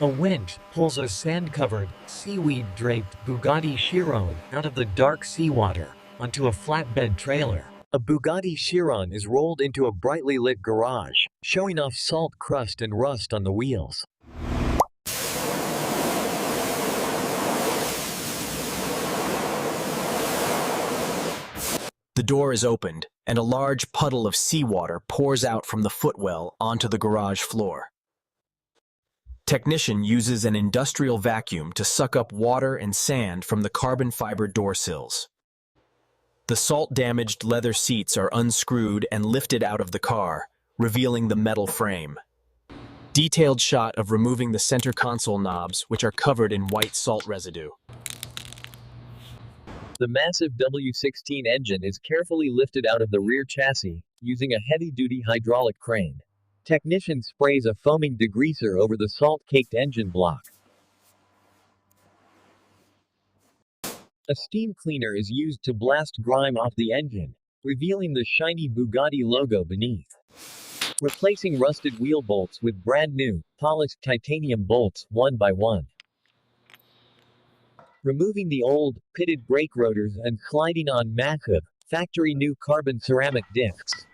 A winch pulls a sand-covered, seaweed-draped Bugatti Chiron out of the dark seawater onto a flatbed trailer. A Bugatti Chiron is rolled into a brightly lit garage, showing off salt crust and rust on the wheels. The door is opened, and a large puddle of seawater pours out from the footwell onto the garage floor. Technician uses an industrial vacuum to suck up water and sand from the carbon fiber door sills. The salt-damaged leather seats are unscrewed and lifted out of the car, revealing the metal frame. Detailed shot of removing the center console knobs, which are covered in white salt residue. The massive W16 engine is carefully lifted out of the rear chassis, using a heavy-duty hydraulic crane. Technician sprays a foaming degreaser over the salt-caked engine block. A steam cleaner is used to blast grime off the engine, revealing the shiny Bugatti logo beneath. Replacing rusted wheel bolts with brand new, polished titanium bolts, one by one. Removing the old, pitted brake rotors and sliding on massive, factory-new carbon ceramic discs.